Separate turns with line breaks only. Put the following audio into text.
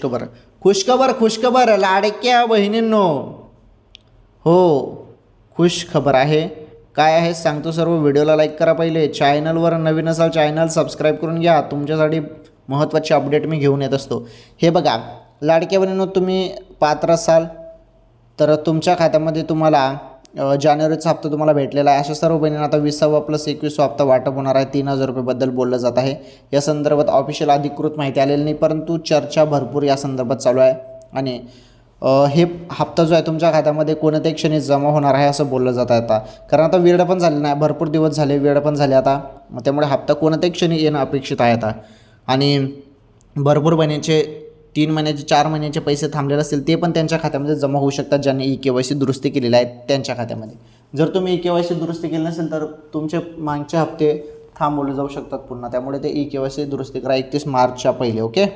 खबर खुशखबर खुशखबर लाडक्या बहिणींनो. हो, खुश खबर आहे. काय आहे सांगतो सर्व. व्हिडिओला लाईक करा. पहिले चॅनलवर नवीन असाल चॅनल सबस्क्राईब करून घ्या. तुमच्यासाठी महत्त्वाची अपडेट मी घेऊन येत असतो. हे बघा लाडक्या बहिणींनो, तुम्ही पात्र असाल तर तुमच्या खात्यामध्ये तुम्हाला जानेवारीचा हप्ता तुम्हाला भेटलेला आहे. अशा सर्व बहिणींना आता 20वा + 21वा हप्ता वाटप होणार आहे. 3000 रुपयेबद्दल बोललं जात आहे. या संदर्भात ऑफिशियल अधिकृत माहिती आलेली नाही, परंतु चर्चा भरपूर या संदर्भात चालू आहे. आणि हे हप्ता जो आहे तुमच्या खात्यामध्ये कोणत्याही क्षणी जमा होणार आहे असं बोललं जात आहे आता. कारण आता वेळ पण झाली नाही, भरपूर दिवस झाले, वेळ पण झाले आता. मग त्यामुळे हप्ता कोणत्याही क्षणी येणं अपेक्षित आहे आता. आणि भरपूर बहिणींचे 3 महिन्याचे 4 महिन्याचे पैसे थांबलेले असतील ते पण त्यांच्या खात्यामध्ये जमा होऊ शकतात, ज्यांनी EKYC दुरुस्ती केलेली आहे त्यांच्या खात्यामध्ये. जर तुम्ही EKYC दुरुस्ती केली नसेल तर तुमचे मागचे हप्ते थांबवले जाऊ शकतात पुन्हा. त्यामुळे ते EKYC दुरुस्ती करा 31 मार्चच्या पहिले. ओके.